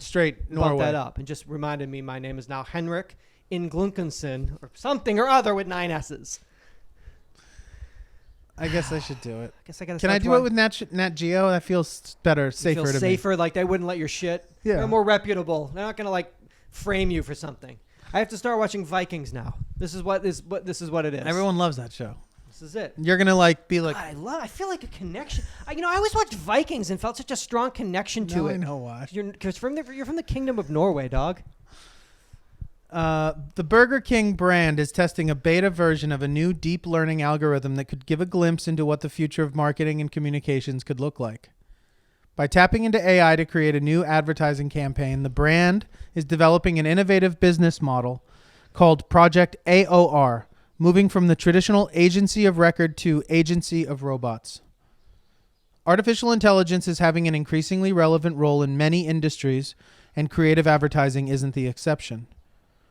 straight Norway. Bumped that up and just reminded me my name is now Henrik Inglunkensen or something or other with 9 S's. I guess I should do it. Can I do it with Nat Geo? That feels better, safer to me. Safer, like they wouldn't let your shit. Yeah. They're more reputable. They're not gonna frame you for something. I have to start watching Vikings now. This is what it is. Everyone loves that show. This is it. You're gonna be like. I feel like a connection. I always watched Vikings and felt such a strong connection to it. I know why. Because you're from the Kingdom of Norway, dog. The Burger King brand is testing a beta version of a new deep learning algorithm that could give a glimpse into what the future of marketing and communications could look like. By tapping into AI to create a new advertising campaign, the brand is developing an innovative business model called Project AOR, moving from the traditional agency of record to agency of robots. Artificial intelligence is having an increasingly relevant role in many industries, and creative advertising isn't the exception.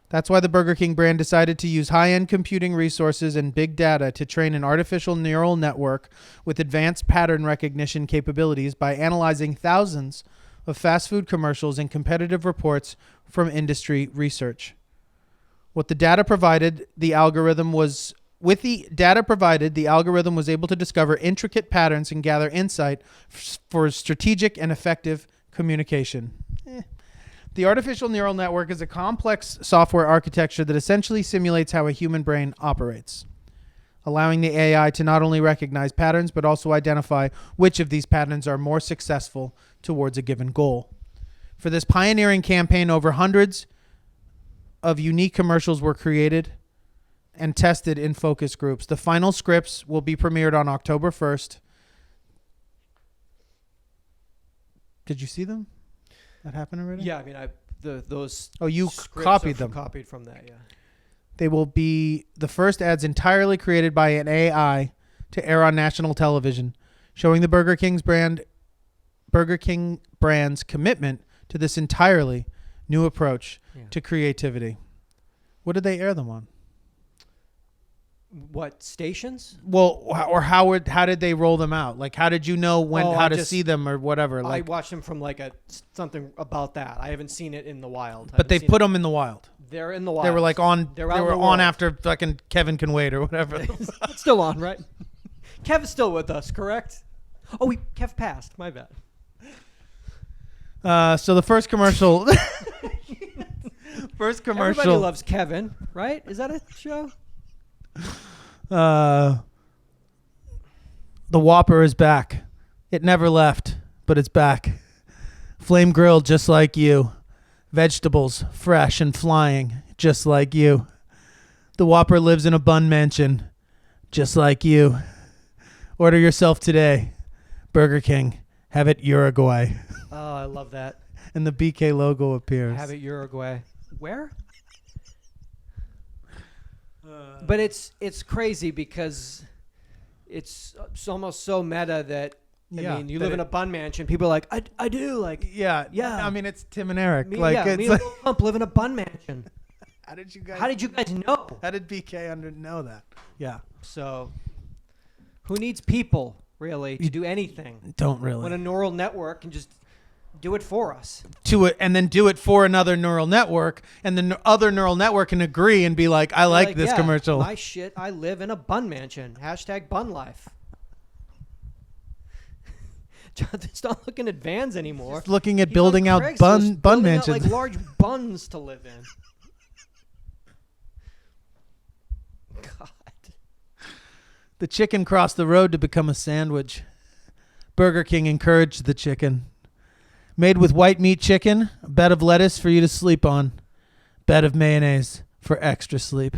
That's why the Burger King brand decided to use high-end computing resources and big data to train an artificial neural network with advanced pattern recognition capabilities by analyzing thousands of fast food commercials and competitive reports from industry research. With the data provided, the algorithm was able to discover intricate patterns and gather insight for strategic and effective communication. The artificial neural network is a complex software architecture that essentially simulates how a human brain operates, allowing the AI to not only recognize patterns, but also identify which of these patterns are more successful towards a given goal. For this pioneering campaign, over hundreds of unique commercials were created and tested in focus groups. The final scripts will be premiered on October 1st. Did you see them? That happened already? Yeah, I mean, those. Oh, you scripts copied them. Copied from that, yeah. They will be the first ads entirely created by an AI to air on national television, showing the Burger King brand's commitment to this entirely new approach to creativity. What did they air them on? What stations? Well, or how did they roll them out? Like, how did you know how to see them or whatever? I Like, watched them from like something about that. I haven't seen it in the wild. but they put them in the wild. They're in the wild. They were like on. They were on after fucking Kevin Can Wait or whatever. It's still on, right? Kev is still with us, correct? Oh, Kev passed. My bad. So the first commercial. Everybody loves Kevin, right? Is that a show? The Whopper is back. It never left, but it's back. Flame grilled just like you. Vegetables fresh and flying just like you. The Whopper lives in a bun mansion just like you. Order yourself today. Burger King. Have it Uruguay. Oh, I love that. And the BK logo appears. Have it Uruguay. Where? But it's crazy because it's almost so meta that I mean, you live in a bun mansion. People are like, I do, like, yeah. I mean, it's Tim and Eric. Me and Lil Pump live in a bun mansion. How did you guys know? How did BK know that? Yeah. So, who needs people really to do anything? Don't really. When a neural network can just do it for us. And then do it for another neural network, and the other neural network can agree and be like, I like this commercial. My shit, I live in a bun mansion. # bun life. Jonathan's not looking at vans anymore. Just looking at building out bun mansions. Like large buns to live in. God. The chicken crossed the road to become a sandwich. Burger King encouraged the chicken. Made with white meat chicken, a bed of lettuce for you to sleep on. Bed of mayonnaise for extra sleep.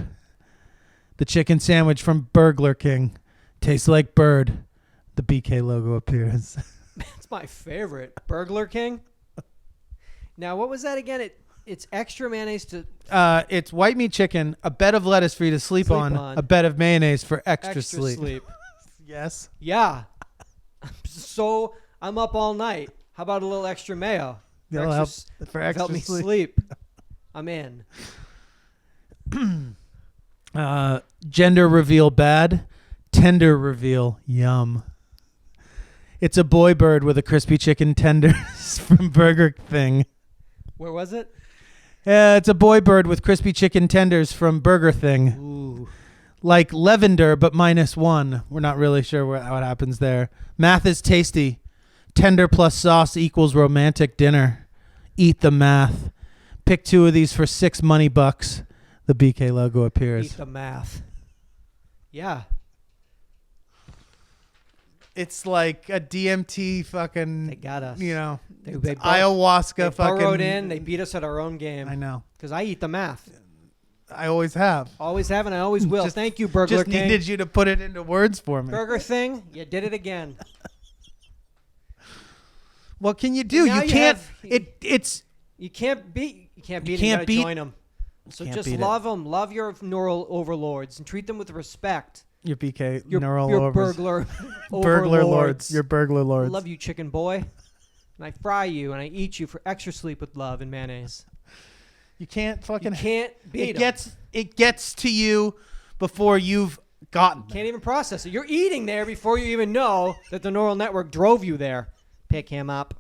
The chicken sandwich from Burglar King. Tastes like bird. The BK logo appears. That's my favorite. Burglar King? Now, what was that again? It's extra mayonnaise to... It's white meat chicken, a bed of lettuce for you to sleep on, a bed of mayonnaise for extra sleep. Yes? Yeah. So, I'm up all night. How about a little extra mayo? For extra help me sleep. I'm in. Gender reveal bad. Tender reveal yum. It's a boy bird with a crispy chicken tenders from Burger Thing. Where was it? It's a boy bird with crispy chicken tenders from Burger Thing. Ooh. Like lavender, but -1. We're not really sure what happens there. Math is tasty. Tender plus sauce equals romantic dinner. Eat the math. Pick 2 of these for $6 money bucks. The BK logo appears. Eat the math. Yeah. It's like a DMT fucking... They got us. You know, they ayahuasca fucking... They burrowed in. They beat us at our own game. I know. Because I eat the math. I always have. Always have and I always will. Thank you, Burglar King. Just needed you to put it into words for me. Burger Thing, you did it again. What can you do? You can't. You can't beat. You gotta join them. So just love them. Love your neural overlords and treat them with respect. Your BK Your neural burglar burglar lords. Your burglar lords. I love you, chicken boy. And I fry you and I eat you for extra sleep with love and mayonnaise. You can't fucking. You can't beat it gets to you before you've gotten. Can't even process it. You're eating there before you even know that the neural network drove you there. Pick him up.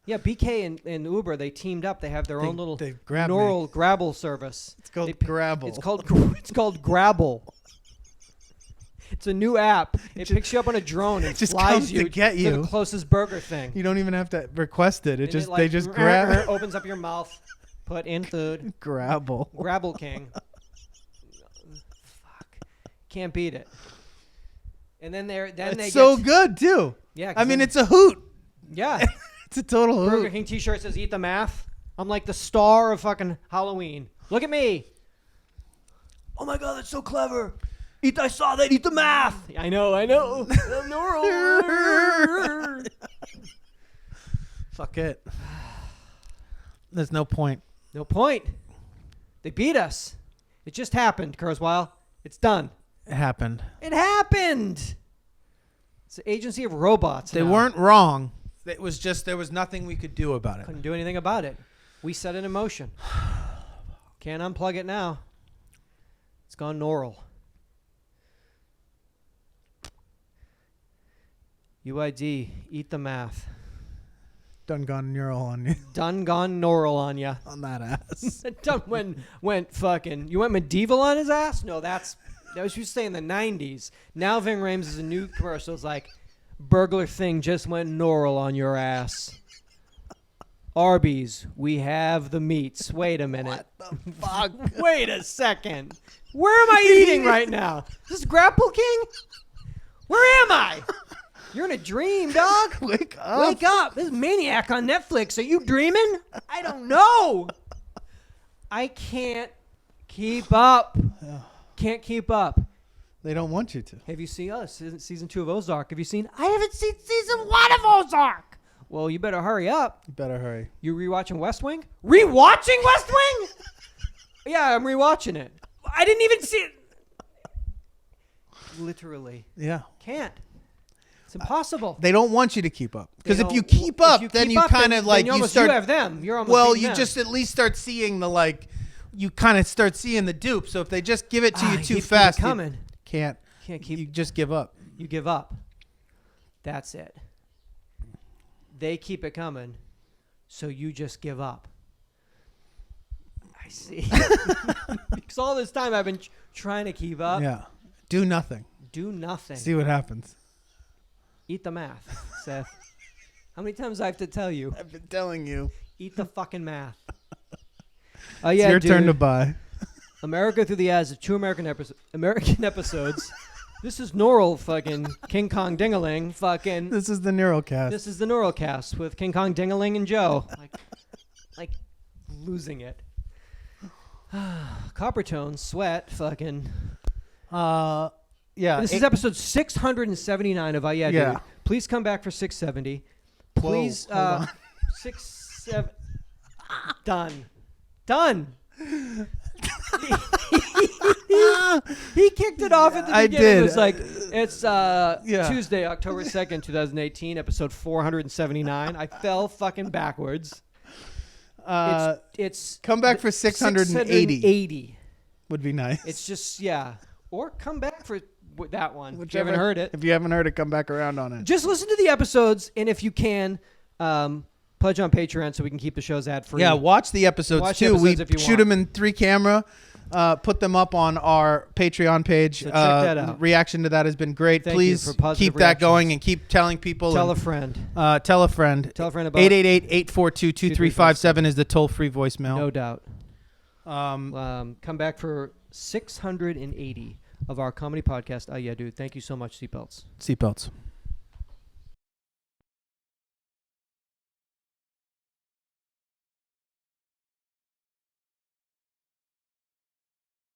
Yeah, BK and Uber, they teamed up. They have their own little neural Grabble service. It's called Grabble. It's called Grabble. It's a new app. It picks you up on a drone and just flies you to get you to the closest burger thing. You don't even have to request it. They just grab grab. Opens up your mouth. Put in food. Grabble King. Fuck. Can't beat it. And then it's so good too. Yeah. I mean, it's a hoot. Yeah. It's a total hoot. Burger King t-shirt says "Eat the math." I'm like the star of fucking Halloween. Look at me. Oh my god, that's so clever. I saw that. Eat the math. I know. Neural. Fuck it. There's no point. No point. They beat us. It just happened, Kurzweil. It's done. It happened. It's the agency of robots. They weren't wrong. It was just there was nothing we could do about it. Couldn't do anything about it. We set it in motion. Can't unplug it now. It's gone neural. UID, eat the math. Done gone neural on you. Done gone neural on you. On that ass. Done went fucking. You went medieval on his ass? No, that was you say in the 90s. Now Ving Rhames is a new commercial. It's like, burglar thing just went neural on your ass. Arby's, we have the meats. Wait a minute. What the fuck? Wait a second. Where am I eating right now? Is this Grapple King? Where am I? You're in a dream, dog. Wake up. Wake up. This is Maniac on Netflix. Are you dreaming? I don't know. I can't keep up. Can't keep up. They don't want you to. Have you seen season 2 of Ozark? Have you seen? I haven't seen season 1 of Ozark. Well, you better hurry up. You better hurry. You rewatching West Wing? Rewatching West Wing? Yeah, I'm rewatching it. I didn't even see it. Literally. Yeah. Can't. It's impossible. They don't want you to keep up. Because if you keep up, then you kind of like you start. You have them. You're almost. Well, you them. just at least start seeing the like. You kind of start seeing the dupe. So if they just give it to you too fast, coming. Can't keep. You just give up. You give up. That's it. They keep it coming, so you just give up. I see. Because all this time I've been trying to keep up. Yeah. Do nothing. Do nothing. See what happens. Eat the math, Seth. How many times I have to tell you? I've been telling you. Eat the fucking math. It's your turn to buy. America through the eyes of 2 American episodes. This is Neural fucking King Kong Dingaling fucking. This is the Neural Cast. This is the Neural Cast with King Kong Dingaling and Joe. Like losing it. Coppertone, sweat, fucking. Yeah. This is episode 679 of UhhYeahDude. Yeah. Please come back for 670. Please, Whoa, hold on. 6, 7. Done. He kicked it off at the beginning. I did. It was like, it's Tuesday, October 2nd, 2018, episode 479. I fell fucking backwards. It's come back for 680. Would be nice. It's just, yeah. Or come back for that one. If you haven't heard it. If you haven't heard it, come back around on it. Just listen to the episodes, and if you can, pledge on Patreon so we can keep the shows ad free. Yeah, watch the episodes too. We shoot them in 3 camera. Put them up on our Patreon page. So check that out. Reaction to that has been great. Thank Please you for positive keep that going and keep telling people. Tell a friend. Tell a friend. Tell a friend about 888-842-2357 is the toll-free voicemail. No doubt. Come back for 680 of our comedy podcast. UhhYeahDude. Thank you so much, Seatbelts. Seatbelts.